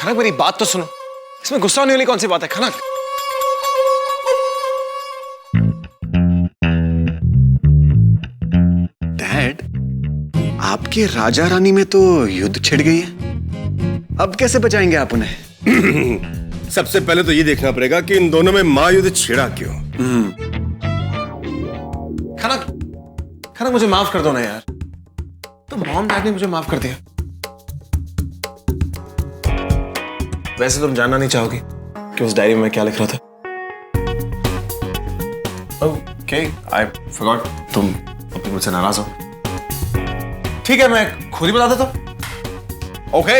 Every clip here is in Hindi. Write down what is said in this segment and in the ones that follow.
खनक मेरी बात तो सुनो, इसमें गुस्सा होने वाली कौन सी बात है खनक? डैड, आपके राजा रानी में तो युद्ध छिड़ गई है, अब कैसे बचाएंगे आप उन्हें? सबसे पहले तो ये देखना पड़ेगा कि इन दोनों में महायुद्ध छिड़ा क्यों। खनक, खनक मुझे माफ कर दो ना यार, तो मॉम डैड ने मुझे माफ कर दिया। वैसे तुम जानना नहीं चाहोगी कि उस डायरी में मैं क्या लिख रहा था। ओके, आई फॉरगॉट, तुम अपने मुझसे नाराज हो। ठीक है, मैं खुद ही बता देता हूं। ओके,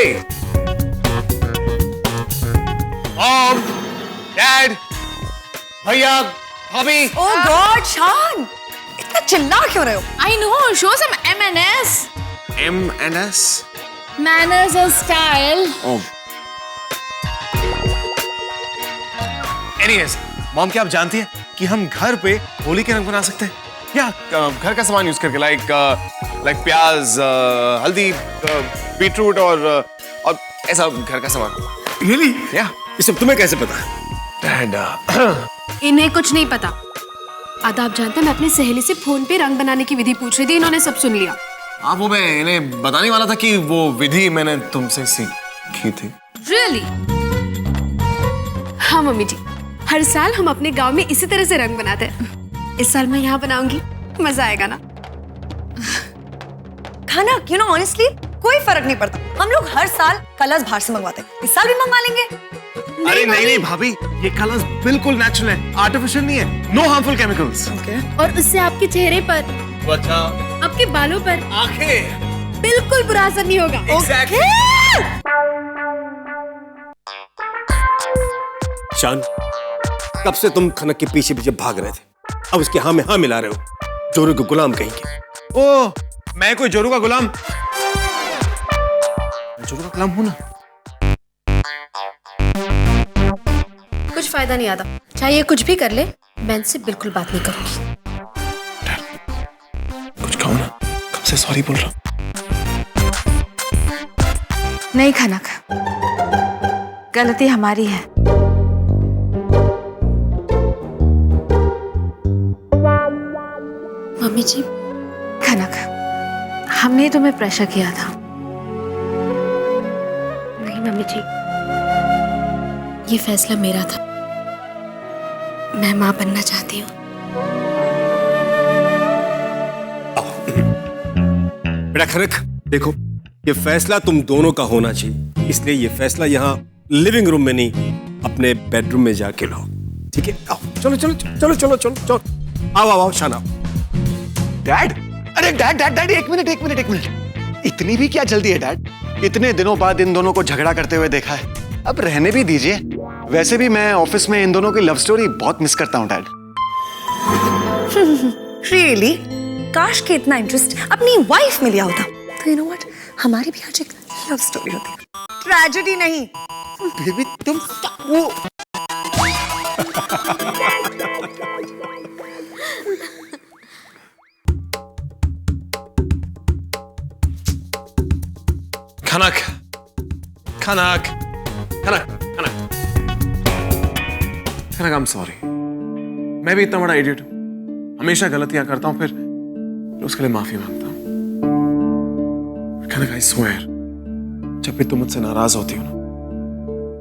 मॉम, डैड, भैया, भाभी। ओह गॉड, शान, इतना चिल्ला क्यों रहे हो? I know, show some M&S. M&S? Manners and style. Oh. Anyways, mom, क्या आप जानती हैं कि हम घर पे होली के रंग बना सकते हैं? या घर का सामान यूज करके, लाइक प्याज, हल्दी, बीटरूट और ऐसा घर का सामान। रियली? या ये सब तुम्हें कैसे पता? डैड, इन्हें कुछ नहीं पता। आप जानते हैं, मैं अपनी सहेली से फोन पे रंग बनाने की विधि पूछ रही थी, इन्होंने सब सुन लिया। हाँ, वो मैं इन्हें बताने वाला था कि वो विधि मैंने तुमसे सीखी थी। Really? हाँ मम्मी जी, हर साल हम अपने गांव में इसी तरह से रंग बनाते हैं। इस साल मैं यहाँ बनाऊंगी, मजा आएगा ना? खाना, you know, honestly, कोई फर्क नहीं पड़ता। हम लोग हर साल कलर्स बाहर से मंगवाते हैं, इस साल भी मंगवा लेंगे। अरे नहीं भाभी, ये कलर्स बिल्कुल नेचुरल है, आर्टिफिशियल नहीं है, नो हार्मफुल केमिकल्स। और उससे आपके चेहरे पर, अच्छा, आपके बालों पर, आंखें, बिल्कुल बुरा असर नहीं होगा। Exactly. शान, कब से तुम खनक के पीछे पीछे भाग रहे थे, अब उसके हाँ में हाँ मिला रहे हो। जोरू के गुलाम कहेंगे। ओह, मैं कोई जोरू का गुलाम? जोरू का गुलाम हूं ना। कुछ फायदा नहीं आता, चाहे ये कुछ भी कर ले, मैं इनसे बिल्कुल बात नहीं करूंगी। कुछ कहो ना, कब से सॉरी बोल रहा हूं। नहीं खनक, गलती हमारी है। मम्मी जी, खनक, हमने तुम्हें प्रेशर किया था। नहीं मम्मी जी, ये फैसला मेरा था। मैं माँ बनना चाहती हूँ। बेटा खनक, देखो, ये फैसला तुम दोनों का होना चाहिए, इसलिए ये फैसला यहाँ लिविंग रूम में नहीं, अपने बेडरूम में जाके लो, ठीक है? आओ, चलो चलो चलो चलो चलो चलो, आओ आओ आओ, शान आओ। डैड, अरे डैड डैड डैड, एक मिनट, इतनी भी क्या जल्दी है डैड? इतने दिनों बाद इन दोनों को झगड़ा करते हुए देखा है, अब रहने भी दीजिए। वैसे भी मैं ऑफिस में इन दोनों की लव स्टोरी बहुत मिस करता हूँ डैड। Really? काश के इतना इंटरेस्ट अपनी वाइफ में लिया होता, तो यू नो व्हाट, हमारी भी आज एक लव स्टोरी होती, ट्रेजेडी नहीं। बेबी तुम वो खनक, खनक, खनक, खनक, खनक, I'm sorry। मैं भी इतना बड़ा इडियट हूं, हमेशा गलतियां करता हूं, फिर उसके लिए माफी मांगता हूं। खनक, I swear, जब भी तुम मुझसे नाराज होती हो ना,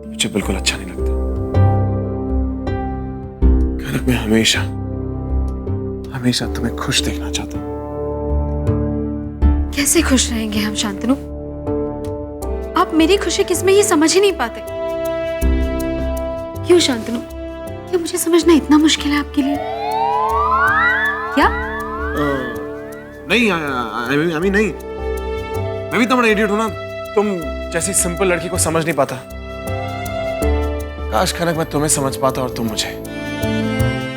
मुझे बिल्कुल अच्छा नहीं लगता। खनक, मैं हमेशा हमेशा तुम्हें खुश देखना चाहता हूं। कैसे खुश रहेंगे हम शांतनु? आप मेरी खुशी किसमें ये समझ ही नहीं पाते। क्यों शांतनु, क्या मुझे समझना इतना मुश्किल है आपके लिए? क्या? नहीं, I mean, नहीं, मैं भी इतना बड़ा इडियट हूं ना, तुम जैसी सिंपल लड़की को समझ नहीं पाता। काश खनक मैं तुम्हें समझ पाता और तुम मुझे,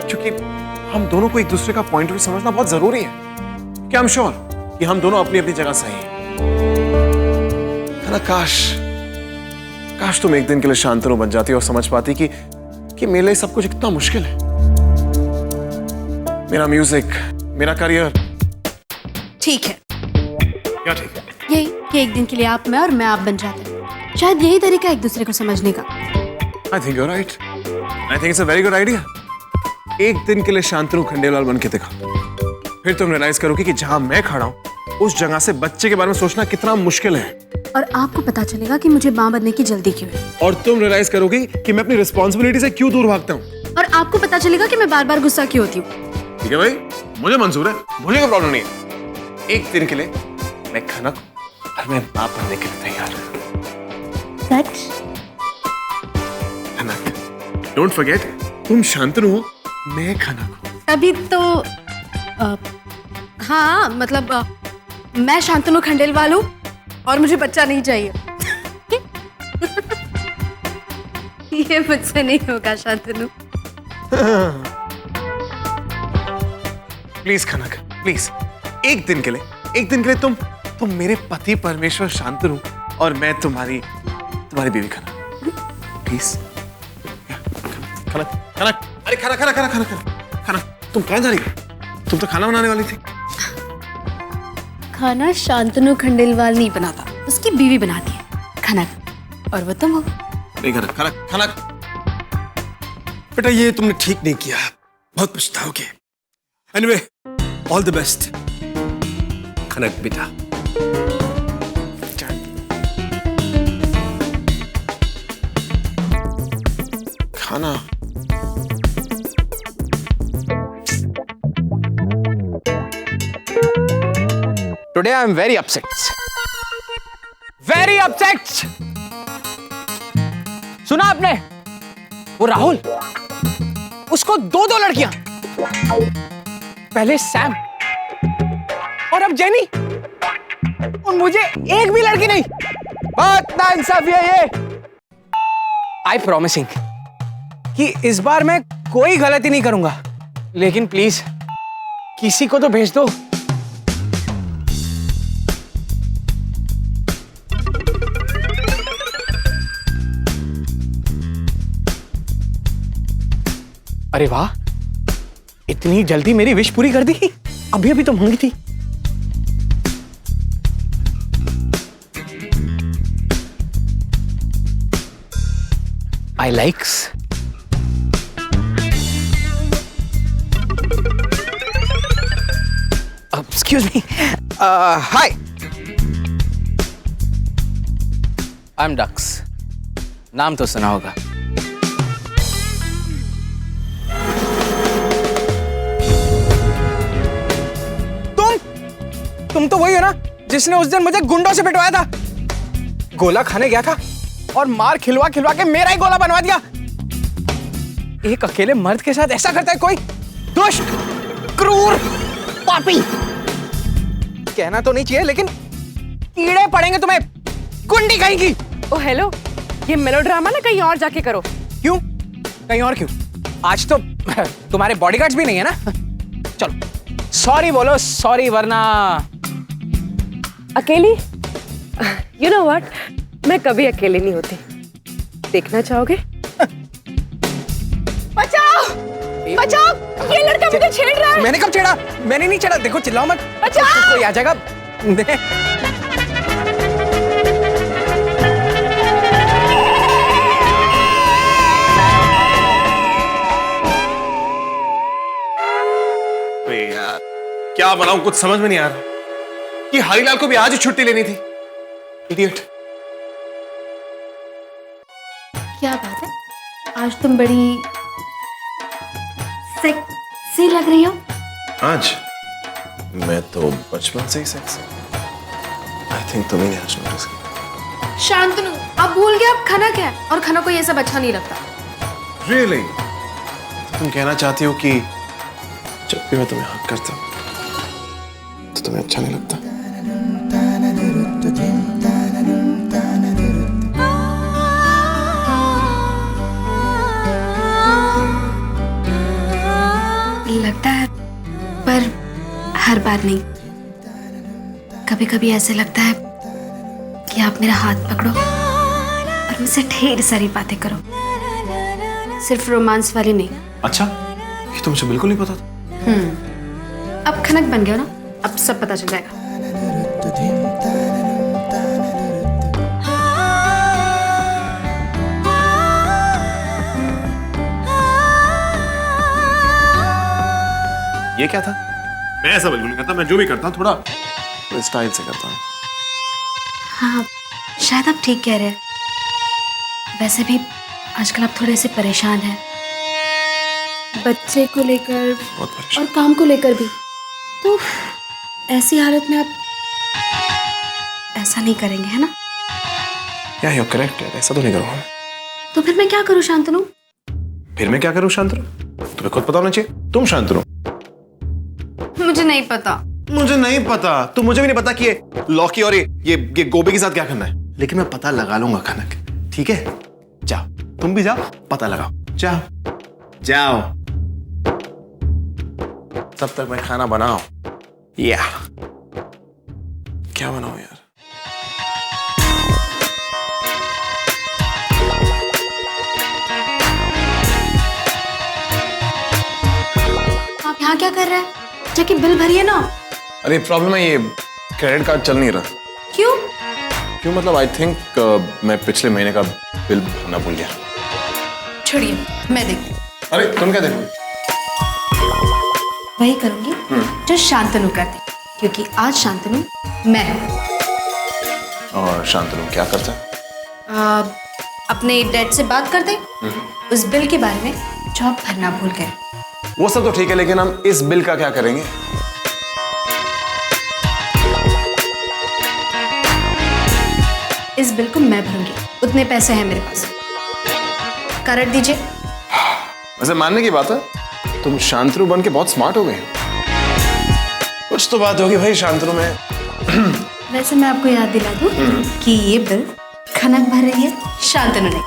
क्योंकि हम दोनों को एक दूसरे का पॉइंट ऑफ व्यू समझना बहुत जरूरी है। क्या I'm sure कि हम दोनों अपनी अपनी जगह सही हैं। काश तुम एक दिन के लिए शांतनु बन जाती और समझ पाती कि मेरे लिए सब कुछ इतना मुश्किल है। मेरा म्यूजिक, मेरा करियर। ठीक है, क्या ठीक है? यही कि एक दिन के लिए आप मैं और मैं आप बन जाते हैं। शायद यही तरीका है एक दूसरे को समझने का। I think you right. I think it's a very good idea. एक दिन के लिए शांतनु खंडेलवाल बन के दिखा, फिर तुम रियलाइज करोगे कि जहां मैं खड़ा हूं उस जगह से बच्चे के बारे में सोचना कितना मुश्किल है। और आपको पता चलेगा कि मुझे माँ बनने की जल्दी क्यों है। और तुम रियलाइज करोगे कि मैं अपनी रिस्पॉन्सिबिलिटी से क्यों दूर भागता हूँ। और आपको पता चलेगा कि मैं बार बार गुस्सा क्यों होती हूँ। ठीक है भाई, मुझे मंजूर है, मुझे कोई प्रॉब्लम नहीं है। एक दिन के लिए मैं खनक और मैं बाप बनने के लिए तैयार हूँ। सच? खनक, डोंट फॉरगेट, तुम शांतनु हो, मैं खनक हूँ। अभी तो हाँ मतलब मैं शांतनु खंडेलवाल हूँ और मुझे बच्चा नहीं चाहिए। ये मुझसे नहीं होगा शांतनु। प्लीज खनक, प्लीज, एक दिन के लिए तुम मेरे पति परमेश्वर शांतनु और मैं तुम्हारी बीवी खनक। प्लीज खनक, खनक, अरे खनक खनक खनक खनक खनक, तुम कहाँ जा रही हो? तुम तो खाना बनाने वाली थी। खाना शांतनु खंडेलवाल नहीं बनाता, उसकी बीवी बनाती है खनक, और वो तुम हो। नहीं खनक, खनक खनक, बेटा ये तुमने ठीक नहीं किया, बहुत पछताओगे। एनीवे, ऑल द बेस्ट खनक बेटा। खाना Today I am very upset. Very upset. सुना आपने? वो राहुल, उसको दो लड़कियां, पहले सैम और अब जेनी, और मुझे एक भी लड़की नहीं। बहुत नाइंसाफी है ये। आई प्रॉमिसिंग कि इस बार मैं कोई गलती नहीं करूंगा, लेकिन प्लीज किसी को तो भेज दो। अरे वाह, इतनी जल्दी मेरी विश पूरी कर दी। अभी अभी तो मांगी थी। I likes. Excuse me, hi, I am ducks. नाम तो सुना होगा। तुम तो वही हो ना जिसने उस दिन मुझे गुंडों से पिटवाया था। गोला खाने गया था और मार खिलवा खिलवा के मेरा ही गोला बनवा दिया। एक अकेले मर्द के साथ ऐसा करता है कोई? दुष्ट, क्रूर, पापी। कहना तो नहीं चाहिए लेकिन कीड़े पड़ेंगे तुम्हें, गुंडी कहेंगी। ओ हेलो, ये मेलोड्रामा ना कहीं और जाके करो। क्यों? कहीं और क्यों? आज तो तुम्हारे बॉडीगार्ड्स भी नहीं है ना। चलो सॉरी बोलो, सॉरी, वरना अकेली? यू नो व्हाट, मैं कभी अकेली नहीं होती। देखना चाहोगे? बचाओ! बचाओ! ये लड़का मुझे छेड़ रहा है। मैंने कब छेड़ा? मैंने नहीं छेड़ा। देखो चिल्लाओ मत। बचाओ! कोई आ जाएगा। यार क्या बनाऊं, कुछ समझ में नहीं आ रहा कि हरीलाल को भी आज ही छुट्टी लेनी थी। इडियट। क्या बात है, आज तुम बड़ी सेक्सी लग रही हो। आज मैं तो बचपन से ही सेक्सी। आई थिंक तुम्हें नहीं आज नोटिस किया। शांतनु, अब भूल गए, अब खनक है और खनक को ये सब अच्छा नहीं लगता। Really? तुम कहना चाहती हो कि जब भी मैं तुम्हें हक करता हूँ तो तुम्हें अच्छा नहीं लगता? लगता है, पर हर बार नहीं। कभी कभी ऐसे लगता है कि आप मेरा हाथ पकड़ो और मुझसे ढेर सारी बातें करो, सिर्फ रोमांस वाली नहीं। अच्छा, ये तो मुझे बिल्कुल नहीं पता था। अब खनक बन गया ना, अब सब पता चल जाएगा। ये क्या था? मैं ऐसा बिल्कुल नहीं करता, मैं जो भी करता हूँ थोड़ा स्टाइल से करता हूँ। हाँ, शायद आप ठीक कह रहे हैं। वैसे भी आजकल आप थोड़े से परेशान हैं, बच्चे को लेकर बहुत परेशान। और काम को लेकर भी। तो ऐसी हालत में आप ऐसा नहीं करेंगे, है ना? या यू करेक्ट यार, ऐसा तो नहीं करूँगा मैं। तो फिर मैं क्या करूँ शांतनु? फिर मैं क्या करूँ शांतनु? तुम्हें खुद पता होना चाहिए, तुम शांतनु। मुझे नहीं पता। मुझे नहीं पता, तो मुझे भी नहीं पता कि ये लौकी और ये गोभी के साथ क्या करना है, लेकिन मैं पता लगा लूंगा कनक, ठीक है? जाओ, तुम भी जाओ, पता लगाओ, जाओ जाओ। तब तक मैं खाना बनाऊं। या क्या बनाऊं यार? आप यहाँ क्या कर रहे हैं? जाके बिल भरिए ना। अरे प्रॉब्लम है, ये क्रेडिट कार्ड चल नहीं रहा। क्यों? क्यों मतलब आई थिंक मैं पिछले महीने का बिल भरना भूल गया। छोड़िए, मैं देखती। अरे तुम क्या देखोगे? वही करूंगी जो शांतनु करती, क्योंकि आज शांतनु मैं हूँ। और शांतनु क्या करता है? अपने डैड से बात कर दे उस बिल के बारे में जो आप भरना भूल गए। वो सब तो ठीक है, लेकिन हम इस बिल का क्या करेंगे? इस बिल को मैं भरूंगी, उतने पैसे हैं मेरे पास। कार्ड दीजिए। वैसे मानने की बात है, तुम शांतनु बन के बहुत स्मार्ट हो गए हो। कुछ तो बात होगी भाई शांतनु में। वैसे मैं आपको याद दिला दूं कि ये बिल खनक भर रही है, शांतनु नहीं।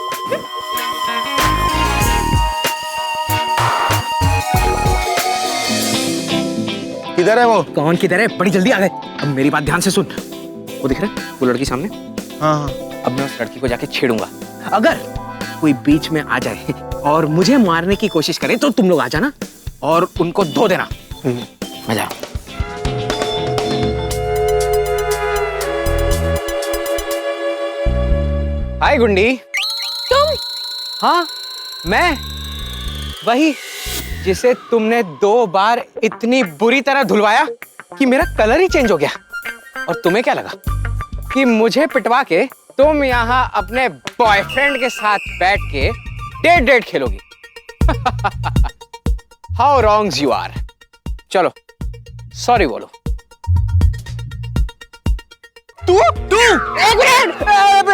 किधर है वो? कौन किधर है? बड़ी जल्दी आ गए। अब मेरी बात ध्यान से सुन। वो दिख रहा है वो लड़की सामने? हाँ। अब मैं उस लड़की को जाके छेड़ूंगा। अगर कोई बीच में आ जाए और मुझे मारने की कोशिश करे तो तुम लोग आ जाना और उनको धो देना। मजा। हाय गुंडी। तुम? हाँ, मैं वही जिसे तुमने 2 बार इतनी बुरी तरह धुलवाया कि मेरा कलर ही चेंज हो गया। और तुम्हें क्या लगा कि मुझे पिटवा के तुम यहाँ अपने बॉयफ्रेंड के साथ बैठ के डेट खेलोगी? How wrongs you are. चलो सॉरी बोलो। तू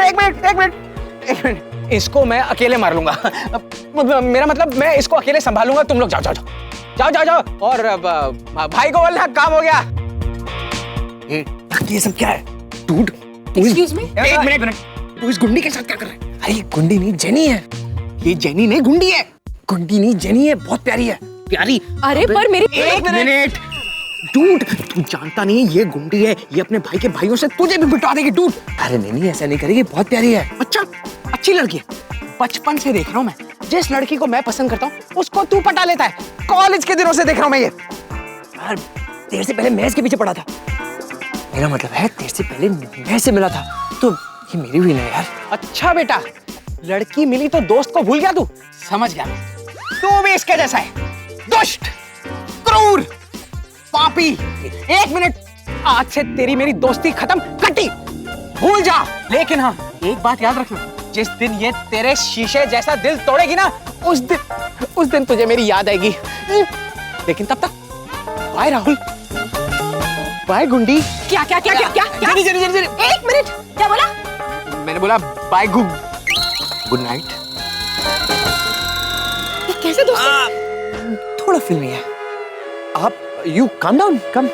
एक मिनट, इसको मैं अकेले मार लूंगा। मेरा मतलब मैं इसको अकेले संभालूंगा, तुम लोग जाओ जाओ जाओ जाओ जाओ। और भाई को बोलना काम हो गया। ये सब क्या है? डूड, एक्सक्यूज मी, एक मिनट, तू इस गुंडी के साथ क्या कर रहा है? अरे गुंडी नहीं, जेनी है ये। जेनी नहीं, गुंडी है। गुंडी नहीं, जेनी है, बहुत प्यारी है। प्यारी। अरे पर मेरी एक मिनट डूड, तू जानता नहीं ये गुंडी है, ये अपने भाई के भाइयों से तुझे भी बिठा देगी डूड। अरे नहीं, ऐसा नहीं करेगी, बहुत प्यारी है। अच्छा, अच्छी लड़की है। बचपन से देख रहा हूँ मैं, जिस लड़की को मैं पसंद करता हूँ उसको तू पटा लेता है। कॉलेज के दिनों से देख रहा हूँ मैं ये। यार तेरे से पहले मैं इसके पीछे पड़ा था। मेरा मतलब है तेरे से पहले मैं से मिला था, तो ये मेरी भी नहीं यार। अच्छा बेटा, लड़की मिली तो दोस्त को भूल गया तू? समझ गया मैं, तू भी इसके जैसा है। दुष्ट, क्रूर, पापी। एक मिनट, आज से तेरी मेरी दोस्ती खत्म, कटी, भूल जा। लेकिन हाँ, एक बात याद रखना, जिस दिन ये तेरे शीशे जैसा दिल तोड़ेगी ना, उस दिन तुझे मेरी याद आएगी। लेकिन तब तक बाय राहुल, बाय गुंडी। क्या क्या क्या क्या क्या क्या? जरी जरी जरी जरी। एक मिनट, क्या बोला? मैंने बोला बाय गुड नाइट। ये कैसे दोस्त? थोड़ा फिल्मी है। आप you calm down, come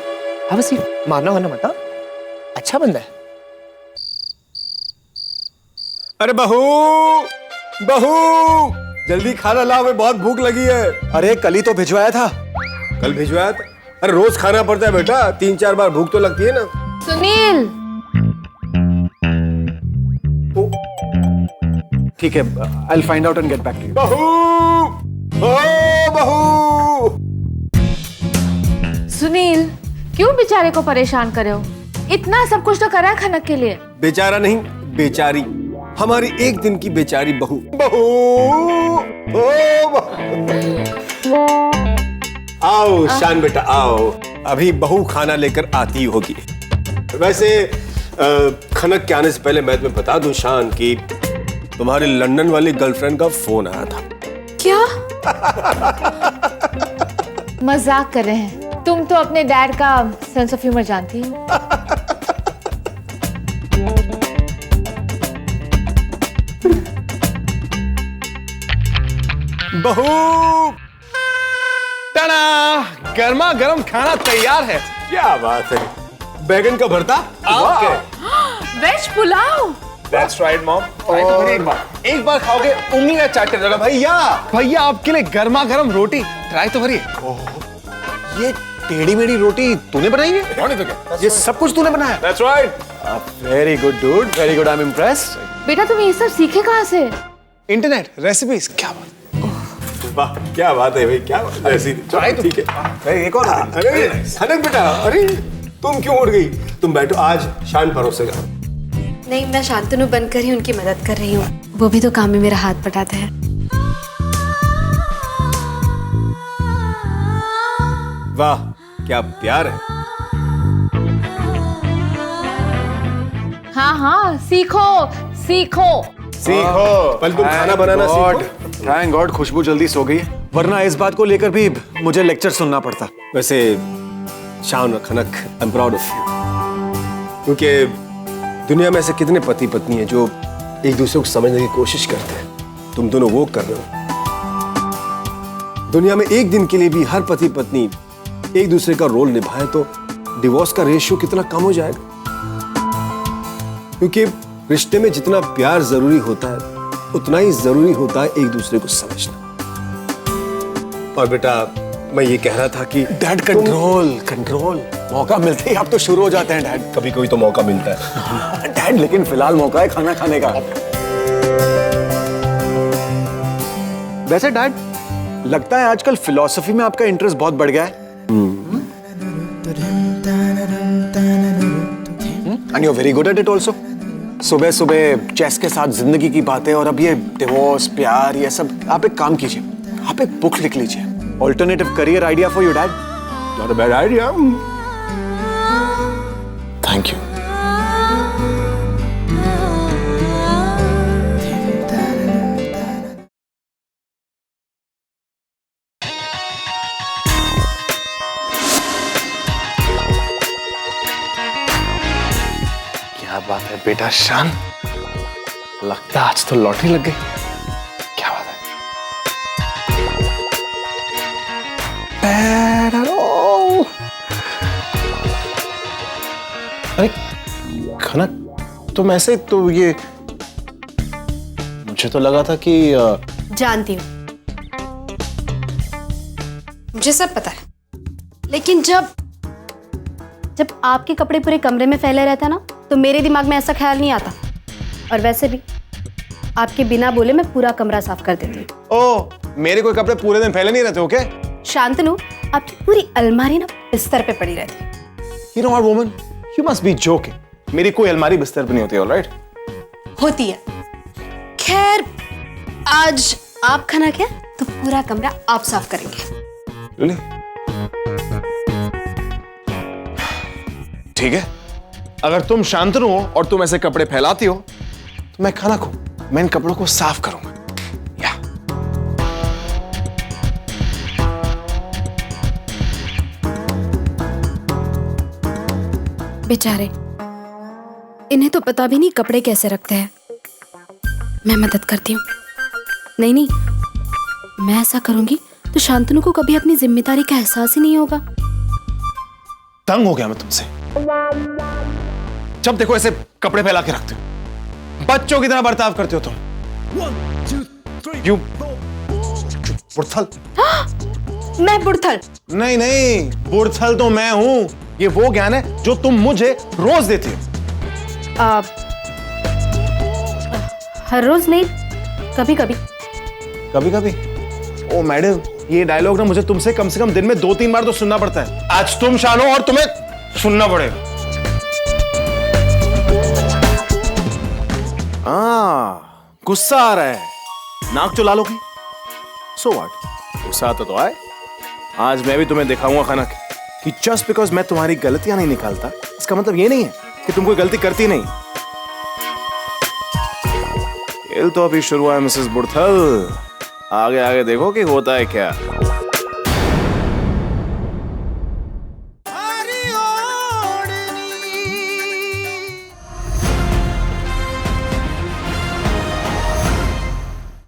have a seat. मारना वारना मत, अच्छा बंदा है। अरे बहू, बहू जल्दी खाना लाओ, हमें बहुत भूख लगी है। अरे कल ही तो भिजवाया था। कल भिजवाया था? अरे रोज खाना पड़ता है बेटा, 3-4 बार भूख तो लगती है ना। सुनील, ठीक है, I will find out and get back to you. बहू, ओ बहू। सुनील, क्यों बेचारे को परेशान करे हो? इतना सब कुछ तो करा है खनक के लिए। बेचारा नहीं, बेचारी, हमारी एक दिन की बेचारी बहू। बहू, ओ बहू। आओ शान बेटा आओ, अभी बहू खाना लेकर आती होगी। वैसे खनक के आने से पहले मैं तुम्हें बता दूं शान कि तुम्हारी लंदन वाली गर्लफ्रेंड का फोन आया था। क्या? मजाक कर रहे हैं? तुम तो अपने डैड का सेंस ऑफ ह्यूमर जानती हो। बहू, टड़ा, गर्मा गर्म खाना तैयार है। क्या बात है, बैगन का भरता आपके। Veg pulao. That's right, Mom. एक बार खाओगे उंगली ना चाटते रहना। भैया भैया आपके लिए गर्मा गर्म रोटी ट्राई तो करिए। ये टेढ़ी मेढ़ी रोटी तूने बनाई है? और नहीं तो क्या? ये सब कुछ तूने बनाया? That's right. Very good dude, very good, I am impressed. बेटा तुम ये सब सीखे कहाँ से? Internet recipes. क्या बात, वाह क्या बात है भाई, क्या बात है। ऐसी ट्राई तो ठीक है। है। एक और अरे खनक बेटा, अरे तुम क्यों उड़ गई? तुम बैठो, आज शान परोसेगा। नहीं, मैं शांतनु बनकर ही उनकी मदद कर रही हूँ। वो भी तो काम में मेरा हाथ बटाते हैं। वाह क्या प्यार है। हाँ हाँ, सीखो सीखो। सीखो। पहले तुम खाना बनाना सीखो। थैंक गॉड खुशबू जल्दी सो गई है, वरना इस बात को लेकर भी मुझे लेक्चर सुनना पड़ता। वैसे शान और Khanak, I am proud of you, क्योंकि दुनिया में ऐसे कितने पति पत्नी हैं जो एक दूसरे को समझने की कोशिश करते हैं। तुम दोनों वो कर रहे हो। दुनिया में एक दिन के लिए भी हर पति पत्नी एक दूसरे का रोल निभाए तो डिवोर्स का रेशियो कितना कम हो जाएगा। क्योंकि रिश्ते में जितना प्यार जरूरी होता है उतना ही जरूरी होता है एक दूसरे को समझना। और बेटा मैं ये कह रहा था कि डैड कंट्रोल कंट्रोल, मौका मिलते ही आप तो शुरू हो जाते हैं डैड। कभी कभी तो मौका मिलता है। डैड लेकिन फिलहाल मौका है खाना खाने का। वैसे डैड लगता है आजकल फिलॉसफी में आपका इंटरेस्ट बहुत बढ़ गया है। And you are very good at it also. सुबह सुबह चेस के साथ जिंदगी की बातें और अब ये डिवोर्स प्यार ये सब। आप एक काम कीजिए, आप एक बुक लिख लीजिए, alternative career idea for you dad. Not a bad idea. Thank you. क्या बात है बेटा शान, लगता है आज तो लॉटरी लग गई। क्या बात है। अरे खनक तुम ऐसे तो ये, मुझे तो लगा था कि जानती हूँ, मुझे सब पता है, लेकिन जब आपके कपड़े पूरे कमरे में फैले रहते हैं ना तो मेरे दिमाग में ऐसा ख्याल नहीं आता। और वैसे भी आपके बिना बोले मैं पूरा कमरा साफ कर देती हूँ। ओ मेरे कोई कपड़े पूरे दिन फैले नहीं रहते हो क्या? शांतनु, आपकी पूरी अलमारी ना बिस्तर पे पड़ी रहती है। You know what woman? You must be joking. मेरी कोई अलमारी बिस्तर पे नहीं होती, all right? होती है। खैर आज आप खाना क्या तो पूरा कमरा आप साफ करेंगे। Really? ठीक है, अगर तुम शांतनु हो और तुम ऐसे कपड़े फैलाती हो तो मैं खाना खाऊं, मैं इन कपड़ों को साफ करूंगा। या बेचारे, इन्हें तो पता भी नहीं कपड़े कैसे रखते हैं। मैं मदद करती हूँ। नहीं नहीं, मैं ऐसा करूंगी तो शांतनु को कभी अपनी जिम्मेदारी का एहसास ही नहीं होगा। तंग हो गया मैं तुमसे। जब देखो ऐसे कपड़े फैला के रखते हो, बच्चों की तरह बर्ताव करते हो तुम। बुड़थल। मैं बुड़थल? नहीं नहीं, बुड़थल तो मैं हूं। ये वो ज्ञान है जो तुम मुझे रोज देती हो। हर रोज नहीं, कभी कभी। कभी कभी? ओ मैडम, ये डायलॉग ना मुझे तुमसे कम से कम दिन में 2-3 बार तो सुनना पड़ता है। आज तुम शान हो और तुम्हें सुनना पड़ेगा। गुस्सा आ रहा है, नाक चुला लोगी? सो व्हाट, गुस्सा आता तो आए। आज मैं भी तुम्हें दिखाऊंगा खनक कि जस्ट बिकॉज मैं तुम्हारी गलतियां नहीं निकालता इसका मतलब ये नहीं है कि तुम कोई गलती करती नहीं। खेल तो अभी शुरू हुआ है मिसेस बुड़थल, आगे आगे देखो कि होता है क्या।